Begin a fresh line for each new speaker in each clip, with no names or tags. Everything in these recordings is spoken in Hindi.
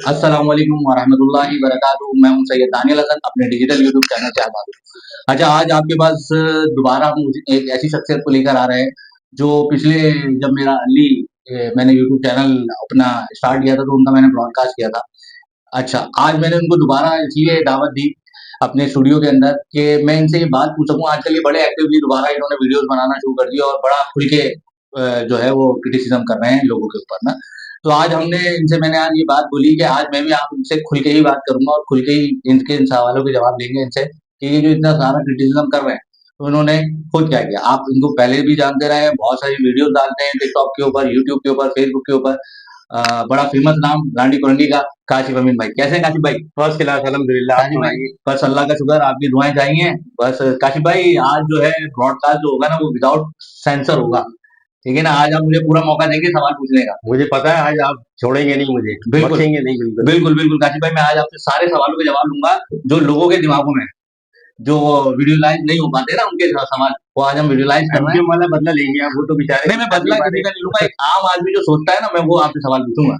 अस्सलाम वालेकुम वरहमतुल्लाहि वबरकातुहू। मैं हूं सैयद दानियल हसन, अपने डिजिटल यूट्यूब चैनल से आज़ाद हूँ। अच्छा, आज आपके पास दोबारा हम एक ऐसी शख्सियत को लेकर आ रहे हैं, जो पिछले जब मेरा मैंने यूट्यूब चैनल अपना स्टार्ट किया था, तो उनका मैंने ब्रॉडकास्ट किया था। अच्छा, आज मैंने उनको दोबारा इसलिए दावत दी अपने स्टूडियो के अंदर कि मैं इनसे ये बात पूछ सकूँ। आजकल ये बड़े एक्टिवली दोबारा इन्होंने वीडियोज़ बनाना शुरू कर दिया और बड़ा खुल के जो है वो क्रिटिसिज़्म कर रहे हैं लोगों के ऊपर ना। तो आज मैंने आज ये बात बोली कि आज मैं भी आप उनसे खुल के ही बात करूँगा और खुल के ही इनके इन सवालों के जवाब लेंगे इनसे कि ये जो इतना सारा क्रिटिसिज़्म कर रहे हैं, तो इन्होंने खुद क्या किया? आप इनको पहले भी जानते रहे हैं, बहुत सारी वीडियोज़ डालते हैं टिकटॉक के ऊपर, यूट्यूब के ऊपर, फेसबुक के ऊपर। बड़ा फ़ेमस नाम गांडी कुरंडी का काशिफ़ अमीन भाई। कैसे हैं काशिफ़ भाई?
फर्स्ट क्लास अल्हम्दुलिल्लाह। आप
काशिफ़ भाई,
सुनाइए।
बस अल्लाह का शुक्र, आपकी दुआएँ चाहिए। बस काशिफ़ भाई, आज जो है ब्रॉडकास्ट जो होगा ना, वो विदाउट सेंसर होगा। ठीक है ना? आज आप मुझे पूरा मौका देंगे सवाल पूछने का।
मुझे पता है आज आप छोड़ेंगे नहीं, मुझे
बिल्कुल,
बख्शेंगे नहीं बिल्कुल।
बिल्कुल, बिल्कुल काशिफ़ भाई, मैं आज आपसे सारे सवालों के जवाब लूँगा, जो लोगों के दिमागों में हैं, जो विजुअलाइज़ नहीं हो पाते ना उनके सवाल, वो आज हम विजुअलाइज़ कर रहे हैं।
एमकेएम वाला बदला लेंगे आप, वो तो बेचारे
नहीं, मैं
कर नहीं
बदला
पा
किसी का नहीं लूँगा,
रहे।
एक आम आदमी जो सोचता है ना, मैं वो आपसे सवाल पूछूँगा।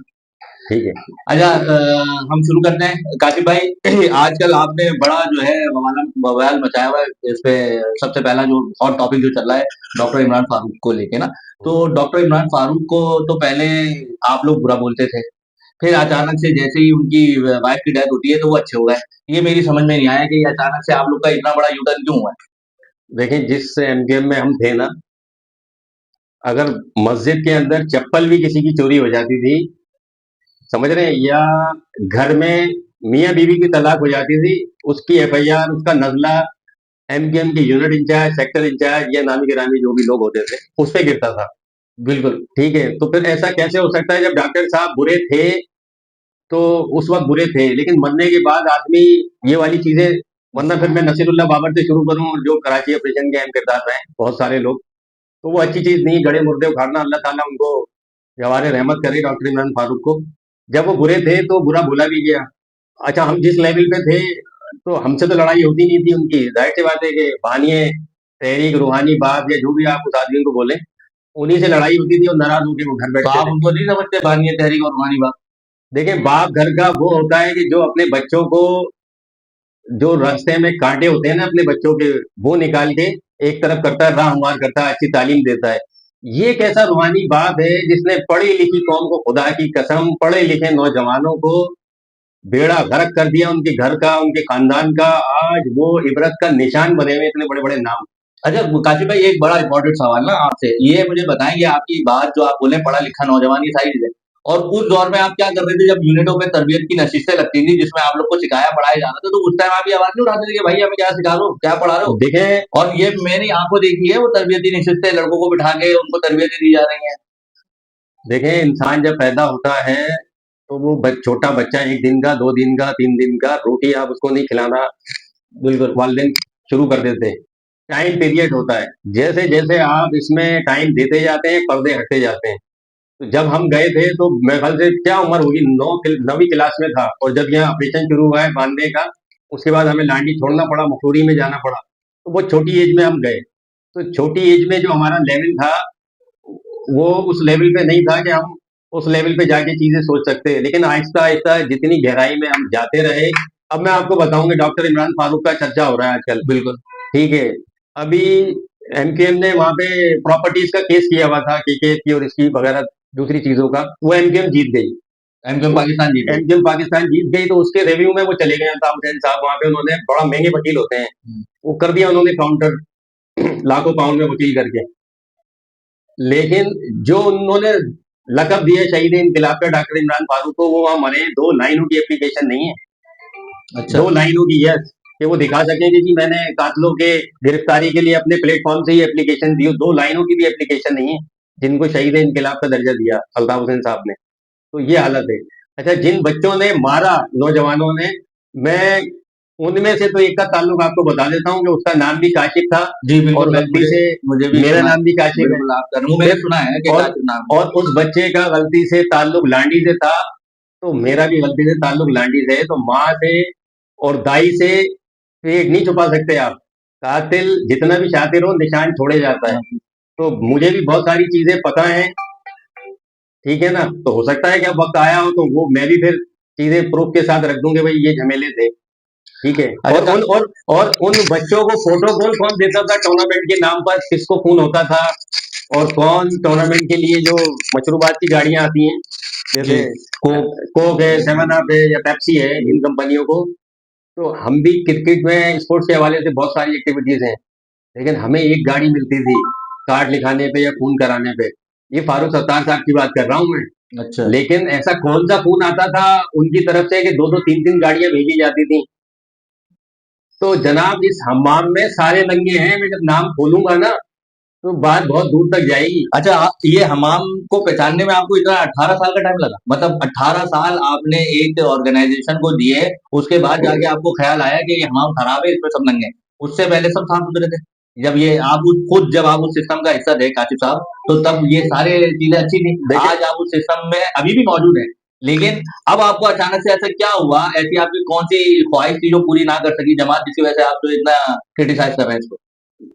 ठीक है।
अच्छा, हम शुरू करते हैं। काशिफ़ भाई, आजकल आपने बड़ा जो है बवाल मचाया हुआ है इस पे। सबसे पहला जो हॉट टॉपिक जो चल रहा है, डॉक्टर इमरान फारूक को लेके ना। तो डॉक्टर इमरान फारूक को तो पहले आप लोग बुरा बोलते थे, फिर अचानक से जैसे ही उनकी वाइफ की डेथ होती है, तो वो अच्छे हो गए। ये मेरी समझ में नहीं आया कि ये अचानक से आप लोग का इतना बड़ा यू टर्न क्यों हुआ है?
देखिए, जिस एमकेएम में हम थे ना, अगर मस्जिद के अंदर चप्पल भी किसी की चोरी हो जाती थी, समझ रहे हैं, या घर में मियाँ बीवी की तलाक हो जाती थी, उसकी एफआईआर, उसका नजला एमकेएम के यूनिट इंचार्ज, सेक्टर इंचार्ज या नामी गिरामी जो भी लोग होते थे, उस पे गिरता था।
बिल्कुल।
ठीक है, तो फिर ऐसा कैसे हो सकता है जब डॉक्टर साहब बुरे थे, तो उस वक़्त बुरे थे, लेकिन मरने के बाद आदमी ये वाली चीज़ें, वरना फिर मैं नसीरुल्लाह बाबर से शुरू करूँ, जो कराची ऑपरेशन के अहम किरदार रहे हैं, बहुत सारे लोग, तो वो अच्छी चीज़ नहीं, गड़े मुर्दे उखाड़ना, अल्लाह ताला उनको जवारे रहमत करे डॉक्टर इमरान फारूक को। जब वो बुरे थे तो बुरा भुला भी गया। अच्छा, हम जिस लेवल पे थे, तो हमसे तो लड़ाई होती नहीं थी उनकी, ज़ाहिर-सी बात है कि बानिए तहरीक रूहानी बाप या जो भी आप उस आदमी को बोलें, उन्हीं से लड़ाई होती थी और नाराज़ होके वो घर
तो
बैठते
आप
थे।
उनको नहीं समझते बानिए तहरीक और रूहानी बात?
देखिए, बाप घर का वो होता है कि जो अपने बच्चों को, जो रास्ते में कांटे होते हैं ना अपने बच्चों के, वो निकाल के एक तरफ करता है, राह हमवार करता है, अच्छी तालीम देता है। ये कैसा रूहानी बाप है जिसने पढ़ी लिखी कौम को, खुदा की कसम, पढ़े लिखे नौजवानों को बेड़ा गर्क कर दिया, उनके घर का, उनके खानदान का। आज वो इबरत का निशान बने हुए, इतने बड़े बड़े नाम।
अच्छा, काशिफ़ भाई, एक बड़ा इम्पोर्टेंट सवाल ना आपसे, ये मुझे बताएँ कि आपकी बात जो आप बोले पढ़ा लिखा नौजवान, ये सारी चीज़ें, और उस दौर में आप क्या कर रहे थे जब यूनिटों पे तरबियत की नशिस्तें लगती थी, जिसमें आप लोग को सिखाया पढ़ाया जाता था, तो उस टाइम आप ये आवाज़ नहीं उठाते थे कि भाई हमें क्या सिखा रहे हो, क्या पढ़ा रहे हो?
देखें,
और ये मैंने आँखों देखी है, वो तरबियती नशिस्तें लड़कों को बिठा के उनको तरबियतें दी जा रही हैं।
देखें, इंसान जब पैदा होता है, तो वो छोटा बच्चा, 1 दिन का, 2 दिन का, 3 दिन का, रोटी आप उसको नहीं खिलाना,
बिल्कुल।
वालिदैन शुरू कर देते हैं। टाइम पीरियड होता है, जैसे जैसे आप इसमें टाइम देते जाते हैं, पर्दे हटते जाते हैं। तो जब हम गए थे, तो मेरे ख्याल से क्या उम्र होगी, 9वीं क्लास में था, और जब यहाँ ऑपरेशन शुरू हुआ है बांधने का, उसके बाद हमें लांडी छोड़ना पड़ा, मसूरी में जाना पड़ा। तो वो छोटी एज में हम गए। तो छोटी एज में जो हमारा लेवल था, वो उस लेवल पे नहीं था कि हम उस लेवल पे जाके चीजें सोच सकते हैं। लेकिन आहिस्ता आहिस्ता जितनी गहराई में हम जाते रहे, अब मैं आपको बताऊंगा, डॉक्टर इमरान फारूक का चर्चा हो रहा है आजकल।
बिल्कुल।
ठीक है। अभी एमकेएम ने वहां पे प्रॉपर्टीज का केस किया हुआ था, केके की और इसकी वगैरह दूसरी चीजों का, वो एमकेएम जीत गई।
एमकेएम पाकिस्तान जीत गई।
एमकेएम पाकिस्तान जीत गई, तो उसके रिव्यू में वो चले गए अल्ताफ हुसैन साहब, वहां पे उन्होंने, बड़ा महंगे वकील होते हैं,
हुँ।
वो कर दिया उन्होंने काउंटर, लाखों पाउंड में वकील करके। लेकिन जो उन्होंने लकब दिया शहीद इनकलाब का डॉक्टर इमरान फारूक को, वो वहां मरे, 2 लाइनों की एप्लीकेशन नहीं है।
अच्छा।
2 लाइनों की, यस, कि वो दिखा सकें कि जी मैंने कातलों के गिरफ्तारी के लिए अपने प्लेटफॉर्म से ही एप्लीकेशन दी। 2 लाइनों की भी एप्लीकेशन नहीं है, जिनको शहीद इनकलाब का दर्जा दिया अल्ताफ हुसैन साहब ने। तो ये हालत है। अच्छा, जिन बच्चों ने मारा नौजवानों ने, मैं उनमें से तो एक का ताल्लुक आपको बता देता हूँ कि उसका नाम भी काशिफ था,
जी, बिल्कुल,
और
मैं
गलती
मुझे
से
मुझे भी
मेरा
सुना है।
नाम भी काशिफ है।
बिल्कुल, आपका मुँह मैंने
फिर
सुना है कि
और
काशिफ़ नाम है।
और उस बच्चे का गलती से ताल्लुक लांडी से था, तो मेरा भी गलती से ताल्लुक लांडी से है। तो माँ से और दाई से पेट नहीं छुपा सकते आप। कातिल जितना भी शातिर हो, निशान छोड़े जाता है।
हाँ।
तो मुझे भी बहुत सारी चीजें पता है, ठीक है ना। तो हो सकता है कि अब वक्त आया हो, तो वो मैं भी फिर चीजें प्रूफ के साथ रख दूं कि भाई ये झमेले थे, ठीक है। और उन बच्चों को फोटो कौन देता था टूर्नामेंट के नाम पर, किसको खून होता था, और कौन टूर्नामेंट के लिए जो मशरूबात की गाड़ियां आती हैं, जैसे कोक है, सेवन अप है या पेप्सी है, इन कंपनियों को, तो हम भी क्रिकेट में स्पोर्ट्स के हवाले से बहुत सारी एक्टिविटीज हैं, लेकिन हमें एक गाड़ी मिलती थी कार्ड लिखाने पे या खून कराने पे। ये फारूक सत्तार साहब की बात कर रहा हूँ मैं।
अच्छा।
लेकिन ऐसा कौन सा खून आता था उनकी तरफ से कि 2-2 3-3 गाड़ियां भेजी जाती थी। तो जनाब इस हमाम में सारे नंगे हैं, मैं जब नाम खोलूंगा ना तो बात बहुत दूर तक जाएगी।
अच्छा, ये हमाम को पहचानने में आपको इतना 18 साल का टाइम लगा? मतलब 18 साल आपने एक ऑर्गेनाइजेशन को दिए, उसके बाद जाके आपको ख्याल आया कि ये हमाम खराब है, इसमें सब नंगे हैं। उससे पहले सब साफ सुथरे थे। जब आप उस सिस्टम का हिस्सा थे काशिफ साहब, तो तब ये सारे चीजें अच्छी थी। आज आप उस सिस्टम में अभी भी मौजूद है, लेकिन अब आपको अचानक से ऐसा क्या हुआ? ऐसी आपकी कौन सी ख्वाहिश थी जो पूरी ना कर सकी जमात, जिसकी वजह से आप जो इतना क्रिटिसाइज कर रहे हैं इसको?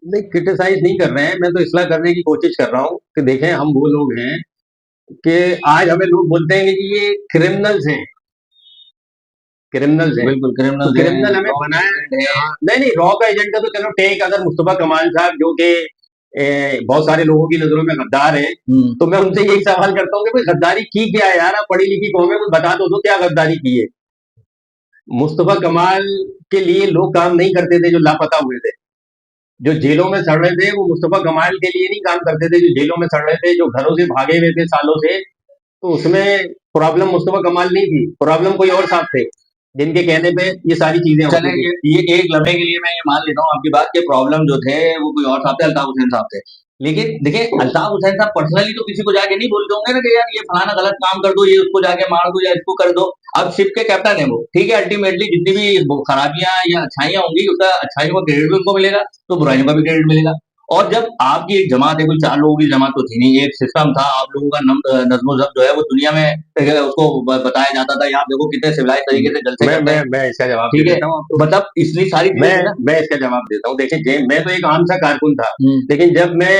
नहीं, क्रिटिसाइज नहीं कर रहे हैं, मैं तो इसलाह करने की कोशिश कर रहा हूँ कि देखें हम वो लोग हैं कि आज हमें लोग बोलते हैं कि ये क्रिमिनल्स हैं, क्रिमिनल्स हैं।
बिल्कुल
तो
क्रिमिनल
क्रिमिनल हमें बनाया नहीं, रॉ का एजेंट का तो चलो टेक, अगर मुस्तफा कमाल साहब जो कि बहुत सारे लोगों की नजरों में गद्दार है, तो मैं उनसे यही सवाल करता हूँ कि भाई गद्दारी की क्या है यार, आप पढ़ी लिखी कौम है, कुछ बता दो क्या गद्दारी की है। मुस्तफा कमाल के लिए लोग काम नहीं करते थे जो लापता हुए थे, जो जेलों में सड़ रहे थे, वो मुस्तफा कमाल के लिए नहीं काम करते थे जो जेलों में सड़ रहे थे, जो घरों से भागे हुए थे सालों से। तो उसमें प्रॉब्लम मुस्तफा कमाल नहीं थी, प्रॉब्लम कोई और साहब थे जिनके कहने पे ये सारी चीजें होती
चले
थी।
ये एक लम्हे के लिए मैं ये मान लेता हूँ आपकी बात के प्रॉब्लम जो थे वो कोई और साहब थे, अल्ताफ हुसैन साहब थे। लेकिन देखिए, अल्ताफ हुसैन साहब पर्सनली तो किसी को जाके नहीं बोलते होंगे ना कि यार ये फलाना गलत काम कर दो, ये उसको जाके मार दो या इसको कर दो। अब शिप के कैप्टन है वो, ठीक है, अल्टीमेटली जितनी भी खराबियां या अच्छाइयां होंगी, उसका अच्छाइयों का क्रेडिट भी उनको मिलेगा, तो बुराइयों का भी क्रेडिट मिलेगा। और जब आपकी एक जमात है, कोई 4 लोगों की जमात तो थी नहीं, एक सिस्टम था, आप लोगों का नज़्म ज़ब्त जो है वो दुनिया में उसको बताया जाता था। आप देखो कितने सिविलाइज तरीके से जलसे करते हैं।
मैं इसका जवाब
ठीक
दे
है,
देता हूँ आपको।
मतलब इतनी सारी
मैं इसका जवाब देता हूँ। देखिए, मैं तो एक आम सा कारकुन था, लेकिन जब मैं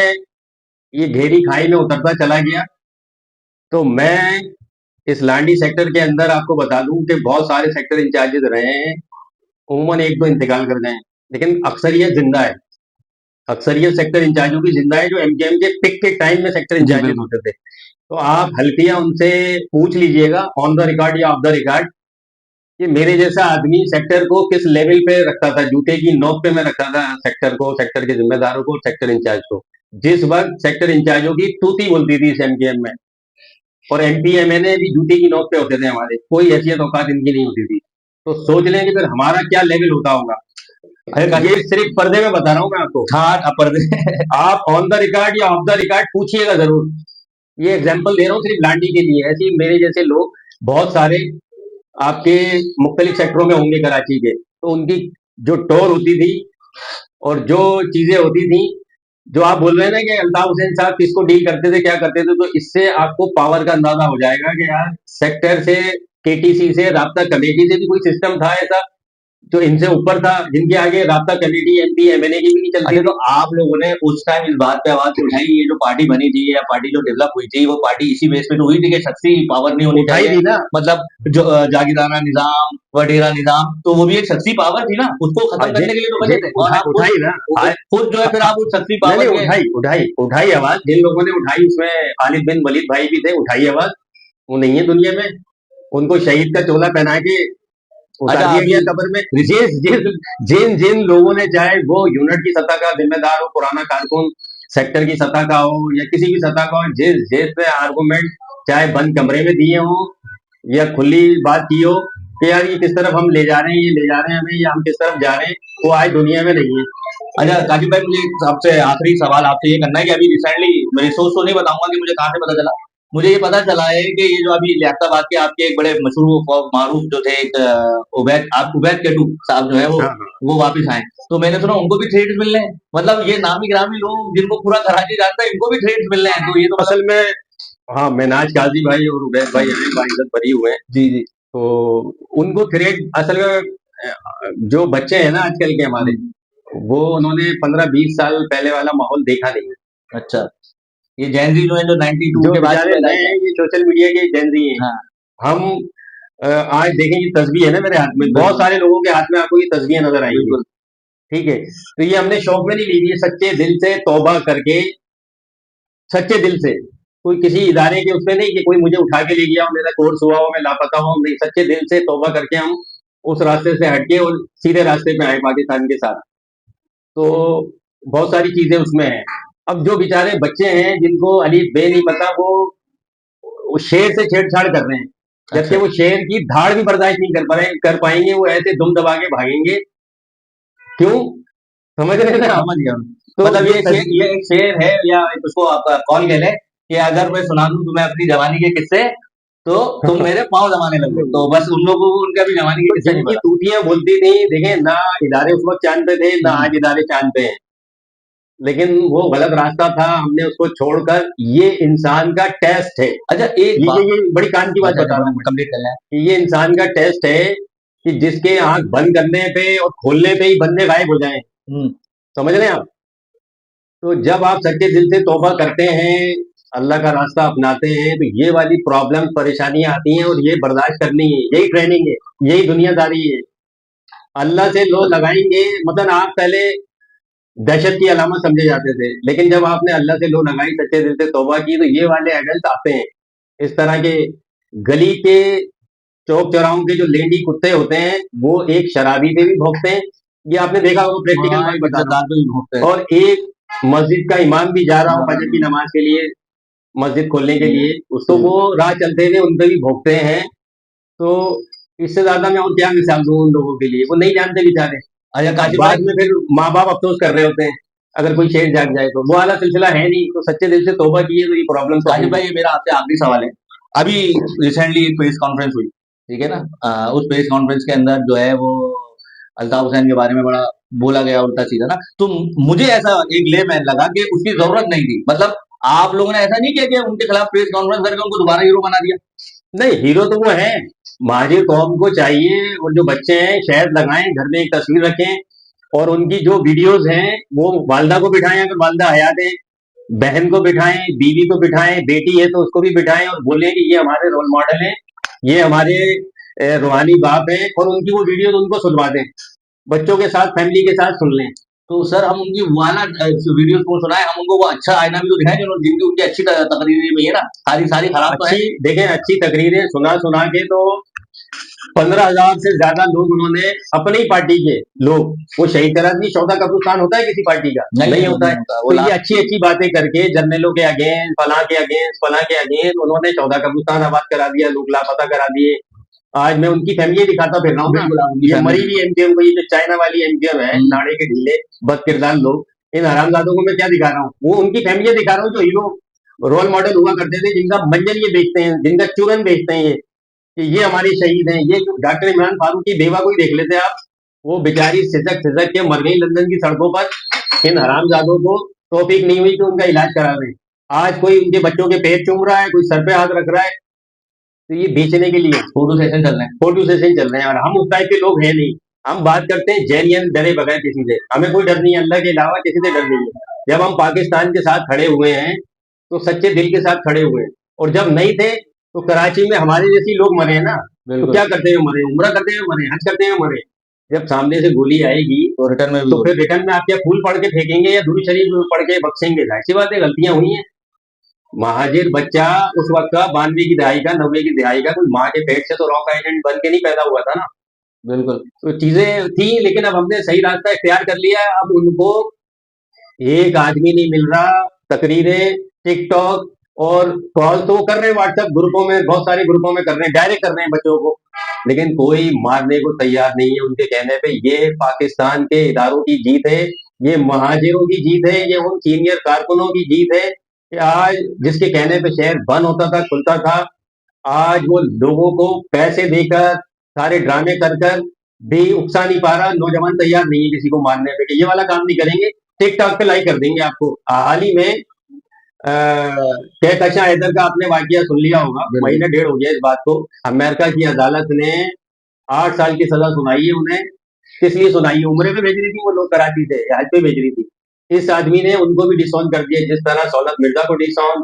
ये घेरी खाई में उतरता चला गया, तो मैं इस लांडी सेक्टर के अंदर आपको बता दूं कि बहुत सारे सेक्टर इंचार्जेस रहे हैं, उमूमन 1-2 इंतकाल कर गए हैं, लेकिन अक्सरियत जिंदा है। अक्सरियत सेक्टर इंचार्जों की जिंदा है, जो एमकेएम के पिक के टाइम में सेक्टर इंचार्जेस होते थे। तो आप हल्फिया उनसे पूछ लीजिएगा ऑन द रिकॉर्ड या ऑफ द रिकॉर्ड कि मेरे जैसा आदमी सेक्टर को किस लेवल पे रखता था, जूते की नोक पे मैं रखता था सेक्टर को, सेक्टर के जिम्मेदारों को, सेक्टर इंचार्ज को। जिस वक्त सेक्टर इंचार्जों की तूती बोलती थी इस एमकेएम में, और एमपीएमएनए भी जूते की नोक पे होते थे हमारे, कोई हैसियत औकात इनकी नहीं होती थी। तो सोच लें कि फिर हमारा क्या लेवल होता होगा। ये सिर्फ पर्दे में बता रहा हूँ मैं आपको।
हाँ, पर्दे
आप ऑन द रिकॉर्ड या ऑफ द रिकॉर्ड पूछिएगा जरूर। ये एग्जाम्पल दे रहा हूँ सिर्फ लांडी के लिए, ऐसे ही मेरे जैसे लोग बहुत सारे आपके मुख्तलिफ सेक्टरों में होंगे कराची के, तो उनकी जो टोर होती थी और जो चीजें होती थी, जो आप बोल रहे हैं ना कि अल्ताफ हुसैन साहब किसको डील करते थे, क्या करते थे, तो इससे आपको पावर का अंदाजा हो जाएगा कि यार सेक्टर से, केटीसी से, राब्ता कमेटी से भी कोई सिस्टम था ऐसा जो इनसे ऊपर था, जिनके आगे राब्ता कमेटी एमपी एमएनए की भी नहीं चलती।
अच्छा, तो आप लोगों ने उस टाइम इस बात पे आवाज उठाई, ये जो पार्टी बनी थी या पार्टी जो डेवलप हुई थी, वो पार्टी इसी बेस पे तो हुई थी कि शख्सी पावर नहीं होनी
उठाई
चाहिए,
थी ना,
मतलब जो जागीराना निजाम, वडेरा निजाम, तो वो भी एक शख्सी पावर थी ना, उसको खत्म करने के लिए तो बने थे। और आप
उठाई ना,
खुद जो है फिर आप उस शख्सी पावर के
उठाई आवाज, जिन लोगों ने उठाई उसमें खालिद बिन वलीद भाई भी थे, उठाई आवाज। वो नहीं है दुनिया में, उनको शहीद का चोला पहना के उतार दिया गया कब्र में। जिन जिन लोगों ने, चाहे वो यूनिट की सतह का जिम्मेदार हो, पुराना कारकुन, सेक्टर की सतह का हो या किसी भी सतह का हो, जिस जिस आर्गूमेंट चाहे बंद कमरे में दिए हो या खुली बात की हो कि यार ये किस तरफ हम ले जा रहे हैं, ये ले जा रहे हैं हमें, या हम किस तरफ जा रहे हैं, वो आज दुनिया में नहीं है।
अच्छा काशिफ भाई, मुझे आपसे आखिरी सवाल आपसे ये करना है कि अभी रिसेंटली, मेरी सोच तो नहीं बताऊंगा कि मुझे कहाँ से पता चला, मुझे ये पता चला है कि ये जो अभी लियाकताबाद के आपके एक बड़े मशहूर और मारूफ जो थे, एक उबैद केटू साहब जो है वो वापस आए। तो मैंने सुना उनको भी थ्रेड्स मिल रहे हैं, मतलब ये नामी गिरामी लोग जिनको पूरा कराची जानता है, इनको भी थ्रेड्स मिल रहे हैं, तो ये तो
असल में हाँ, मेनाज काजी भाई और उबैद भाई हमें बाइज्जत बरी हुए हैं।
जी जी।
तो उनको थ्रेड, असल में जो बच्चे हैं ना आजकल के हमारे, वो उन्होंने 15-20 साल पहले वाला माहौल देखा नहीं।
अच्छा, ये जैनजी जो है, जो 92
जो
के बाद
बेचारे नए हैं, ये सोशल मीडिया के जैनजी हैं।
हाँ।
हम आज देखें ये तस्वीर है ना मेरे हाथ में, बहुत सारे लोगों के हाथ में आपको ये तस्वीरें नजर आएंगी।
बिल्कुल।
ठीक है, तो ये हमने शौक में नहीं ली, ये सच्चे दिल से तौबा करके, सच्चे दिल से, कोई किसी इदारे के उसमें नहीं कि कोई मुझे उठा के ले गया हो, मेरा कोर्स हुआ हो, मैं लापता हूँ, नहीं, सच्चे दिल से तौबा करके हम उस रास्ते से हटके और सीधे रास्ते पे आए पाकिस्तान के साथ। तो बहुत सारी चीजें उसमें हैं। अब जो बेचारे बच्चे हैं जिनको अलीफ बे नहीं पता, वो शेर से छेड़छाड़ कर रहे हैं, जबकि
अच्छा।
वो शेर की धाड़ भी बर्दाश्त नहीं कर पाएंगे, वो ऐसे दुम दबा के भागेंगे। क्यों? समझ रहे हैं ना आप?
समझ गया।
तो
मतलब
ये
ये एक शेर है, या उसको आप कॉल कह लें कि अगर मैं सुना दूं तुम्हें अपनी जवानी के किस्से, तो तुम मेरे पाँव दबाने लगो। तो बस उन लोगों को उनका भी जवानी के
तो
किस्से नहीं
जिनकी
पता।
तूतियां बोलती थी, देखें ना, इदारे उस वक्त चांद पे थे ना
हम्म।
आज इदारे चांद पे हैं, लेकिन वो गलत रास्ता था, हमने उसको छोड़कर, ये इंसान का टेस्ट है।
अच्छा, एक बात।
ये बड़ी कान की बात
अच्छा,
बता रहा हूँ मैं,
कंप्लीट कर लें।
कि ये इंसान का टेस्ट है कि जिसके आंख बंद करने पे और खोलने पे ही बंदे गायब हो जाएं।
हम्म।
समझ रहे हैं आप? तो जब आप सच्चे दिल से तौबा करते हैं, अल्लाह का रास्ता अपनाते हैं, तो ये वाली प्रॉब्लम परेशानियां आती हैं और ये बर्दाश्त करनी है, यही ट्रेनिंग है, यही दुनियादारी है। अल्लाह से लो लगाएंगे, मतलब आप पहले दहशत की अलामत समझे जाते थे, लेकिन जब आपने अल्लाह से लो लगाई, सच्चे दिल से तौबा की, तो ये वाले एडल्ट आते हैं। इस तरह के गली के चौक चौराहों के जो लेंडी कुत्ते होते हैं, वो एक शराबी पे भी भौंकते हैं, ये आपने देखा होगा, प्रैक्टिकल
हाँ,
बात
एक
बता रहा
इज्जतदार पे भी भोंकते
हूँ।
हैं।
और एक मस्जिद का इमाम भी जा रहा हो फजर की
हाँ,
नमाज के लिए, मस्जिद खोलने के लिए, तो
बिल्कुल।
वो राह चलते हुए उन पे भी भोंकते हैं। तो इससे ज्यादा मैं और क्या मिसाल दूं उन लोगों के लिए, वो नहीं जानते बेचारे।
अच्छा काशिफ भाई।
बाद में फिर माँ बाप अफसोस कर रहे होते हैं अगर कोई शेर जाग जाए, तो वो वाला सिलसिला है नहीं। तो सच्चे दिल से तौबा किए तो ये प्रॉब्लम तो
काशिफ
है
भाई, ये मेरा आपसे आखिरी सवाल है। अभी रिसेंटली एक प्रेस कॉन्फ्रेंस हुई, ठीक है ना? उस प्रेस कॉन्फ्रेंस के अंदर जो है वो अल्ताफ हुसैन के बारे में बड़ा बोला गया उल्टा सीधा ना। तो मुझे ऐसा एक लेमैन लगा कि उसकी जरूरत नहीं थी। मतलब आप लोगों ने ऐसा नहीं किया कि उनके खिलाफ प्रेस कॉन्फ्रेंस करके उनको दोबारा हीरो बना दिया।
नहीं, हीरो तो वो है। महाजिर कौम को चाहिए, और जो बच्चे हैं शहद लगाएं, घर में एक तस्वीर रखें, और उनकी जो वीडियोस हैं वो वालदा को बिठाएं, अगर वालदा हयात है, बहन को बिठाएं, बीवी को बिठाएं, बेटी है तो उसको भी बिठाएं, और बोलें कि ये हमारे रोल मॉडल हैं, ये हमारे रूहानी बाप हैं, और उनकी वो वीडियोस उनको सुनवा दें, बच्चों के साथ, फैमिली के साथ सुन लें।
तो सर हम उनकी वाला वीडियोस को सुनाए, हम उनको वो अच्छा आईना भी तो दिखाएं जो जिनकी उनकी अच्छी तकरीरें में है ना। सारी सारी खराब तो है।
अच्छी देखें, अच्छी तकरीरें सुना सुना के तो 15,000 से ज्यादा लोग उन्होंने, अपनी ही पार्टी के लोग, वो शहीद करा दी। 14 कब्रिस्तान होता है किसी पार्टी का? नहीं होता है।
वो
तो ये अच्छी अच्छी बातें करके जर्नलों के अगेंस्ट, फलां के अगेंस्ट, फलां के अगेंस्ट, उन्होंने 14 कब्रिस्तान आबाद करा दिया, लोग लापता करा दिए। आज मैं उनकी फैमिली दिखाता फिर रहा हूँ ना,
बिल्कुल आप उनकी
ये
फैमिली
मरी हुई एमजीएम को, ये जो चाइना वाली एमजीएम है, नाड़े के ढीले बदकिरदार लोग, इन हरामजादों को मैं क्या दिखा रहा हूँ? वो उनकी फैमिली दिखा रहा हूँ जो हीरो रोल मॉडल हुआ करते थे, जिनका मंजन ये बेचते हैं, जिनका चूरन बेचते हैं, ये कि ये हमारे शहीद हैं। ये डॉक्टर इमरान फारूक की बेवा को ही देख लेते आप, वो बेचारी सिसक सिसक के मर गई लंदन की सड़कों पर। इन हरामजादों को तौफीक नहीं हुई कि उनका इलाज करा रहे हैं। आज कोई उनके बच्चों के पैर चूम रहा है, कोई सर पे हाथ रख रहा है, तो ये बेचने के लिए
फोटो सेशन चल रहे हैं।
फोटो सेशन चल रहे हैं। और हम उस टाइप के लोग हैं नहीं, हम बात करते हैं जेन्युइन, डरे बगैर किसी से। हमें कोई डर नहीं है, अल्लाह के अलावा किसी से डर नहीं है। जब हम पाकिस्तान के साथ खड़े हुए हैं तो सच्चे दिल के साथ खड़े हुए हैं, और जब नहीं थे तो कराची में हमारे जैसे लोग मरे हैं ना, तो क्या करते हुए मरे? उम्रा करते हुए मरे, हज करते हुए मरे। जब सामने से गोली आएगी
तो रिटर्न में भी
तो फिर रिटर्न में आप क्या फूल पढ़ के फेंकेंगे या दुरूद शरीफ पढ़ के बख्शेंगे? जाहिर सी बात है, गलतियां हुई हैं। महाजिर बच्चा उस वक्त का 92 की दहाई का, 90 की दहाई का, कोई माँ के पेट से तो रॉक आइलैंड बन के नहीं पैदा हुआ था ना।
बिल्कुल।
तो चीजें थी, लेकिन अब हमने सही रास्ता इख्तियार कर लिया। अब उनको एक आदमी नहीं मिल रहा, तकरीरें, टिकटॉक और कॉल तो वो कर रहे हैं व्हाट्सएप ग्रुपों में, बहुत सारे ग्रुपों में कर रहे हैं, डायरेक्ट कर रहे हैं बच्चों को, लेकिन कोई मारने को तैयार नहीं है उनके कहने पे। ये पाकिस्तान के इदारों की जीत है, ये महाजिरों की जीत है, ये उन सीनियर कारकुनों की जीत है कि आज जिसके कहने पे शहर बंद होता था, खुलता था, आज वो लोगों को पैसे देकर, सारे ड्रामे कर कर भी उकसा नहीं पा रहा। नौजवान तैयार नहीं है किसी को मारने पे कि ये वाला काम नहीं करेंगे, टिकटॉक पे लाइक कर देंगे आपको। हाल ही में कहकशा हैदर का आपने वाकया सुन लिया होगा, महीना डेढ़ हो गया इस बात को। अमेरिका की अदालत ने 8 साल की सजा सुनाई है उन्हें। किस लिए सुनाई है? उम्रे पे भेज रही थी वो लोग, कराची से हज पे भेज रही थी। इस आदमी ने उनको भी डिसऑन कर दिया, जिस तरह सौलत मिर्जा को डिसऑन,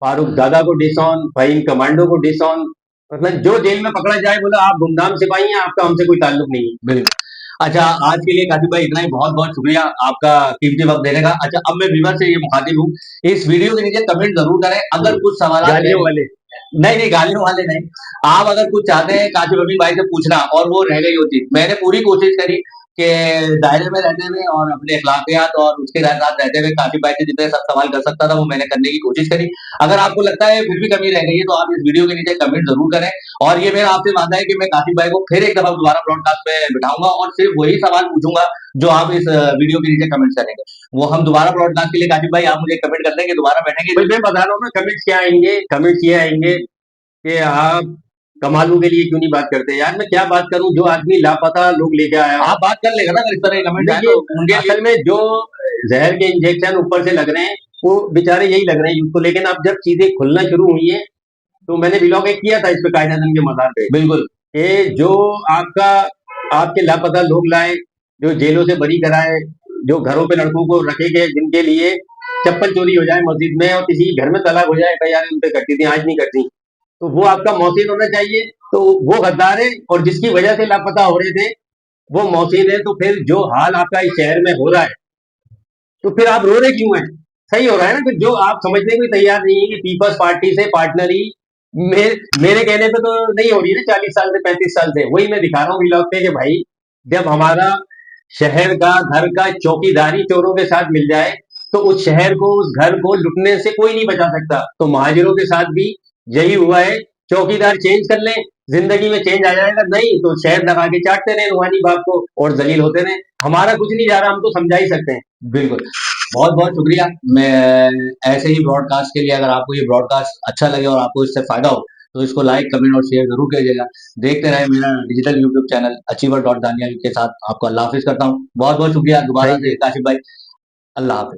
फारूक दादा को डिसऑन, फहीम कमांडो को डिसऑन, मतलब जो जेल में पकड़ा जाए बोला आप गुमनाम सिपाही हैं, आपका हमसे कोई ताल्लुक नहीं है।
बिल्कुल। अच्छा, आज के लिए काशिफ भाई इतना ही। बहुत-बहुत शुक्रिया आपका कीमती वक़्त देने का। अच्छा, अब मैं व्यूअर से ये मुखातिब हूँ, इस वीडियो के नीचे कमेंट ज़रूर करें, अगर कुछ सवालात रह
गालियों
गए।
वाले।
नहीं, नहीं, गालियों वाले नहीं। आप अगर कुछ चाहते हैं काशिफ अमीन भाई से पूछना और वो रह गई हो चीज़, मैंने पूरी कोशिश करी कि दायरे में रहते हुए और अपने अखलाकियात और उसके साथ रहते हुए काशिफ भाई से जितने सब सवाल कर सकता था, वो मैंने करने की कोशिश करी। अगर आपको लगता है फिर भी कमी रह गई है, तो आप इस वीडियो के नीचे कमेंट ज़रूर करें। और ये मेरा आपसे वादा है कि मैं काशिफ भाई को फिर एक दफ़ा दोबारा ब्रॉडकास्ट पे बिठाऊँगा और सिर्फ वही सवाल पूछूँगा जो आप इस वीडियो के नीचे कमेंट्स करेंगे। वो हम दोबारा ब्रॉडकास्ट के लिए काशिफ भाई आप मुझे कमेंट कर देंगे, दोबारा बैठेंगे।
भाई मैं बता रहा हूँ ना, कमेंट्स क्या आएंगे, कमेंट्स ये आएंगे कि आप कमालू के लिए क्यों नहीं बात करते। यार मैं क्या बात करूं, जो आदमी लापता लोग लेके आया
आप बात कर लेगा ना अगर इस तरह के कमेंट आए
नहीं,
तो
ये
उनके लिए।
असल में जो जहर के इंजेक्शन ऊपर से लग रहे हैं वो बेचारे यही लग रहे हैं यूथ को। लेकिन अब जब चीजें खुलना शुरू हुई है तो मैंने व्लॉग एक किया था इस पे कायदे आजम के मजार पे
बिल्कुल।
कि जो आपका आपके लापता लोग लाए, जो जेलों से बरी कराए, जो घरों पे लड़कों को रखे गए जिनके लिए चप्पल चोरी हो जाए मस्जिद में और किसी के घर में तलाक हो जाए, भाई यार उन पे करती थी आज नहीं करती, तो वो आपका मोहसिन होना चाहिए। तो वो गद्दार है, और जिसकी वजह से लापता हो रहे थे वो मोहसिन है। तो फिर जो हाल आपका इस शहर में हो रहा है तो फिर आप रो रहे क्यों हैं? सही हो रहा है ना। फिर जो आप समझने को भी तैयार नहीं है कि पीपल्स पार्टी से पार्टनरी मेरे कहने पे तो नहीं हो रही है ना 40 साल से 35 साल से। वही मैं दिखा रहा हूँ व्लॉग पे कि भाई जब हमारा शहर का घर का चौकीदारी चोरों के साथ मिल जाए तो उस शहर को उस घर को लुटने से कोई नहीं बचा सकता। तो महाजिरों के साथ भी यही हुआ है। चौकीदार चेंज कर लें, जिंदगी में चेंज आ जाएगा। नहीं तो शहर लगा के चाटते रहे रूहानी बाप को और जलील होते रहे। हमारा कुछ नहीं जा रहा, हम तो समझा ही सकते हैं।
बिल्कुल। बहुत-बहुत शुक्रिया। मैं ऐसे ही ब्रॉडकास्ट के लिए, अगर आपको ये ब्रॉडकास्ट अच्छा लगे और आपको इससे फ़ायदा हो, तो इसको लाइक, कमेंट और शेयर ज़रूर कीजिएगा। देखते रहें मेरा digital YouTube channel achiever dot Daniel के साथ। आपको अल्लाह हाफ़िज़ करता हूँ। बहुत-बहुत शुक्रिया दोबारा
थैंक
से
यू।
काशिफ भाई। अल्लाह हाफ़िज़।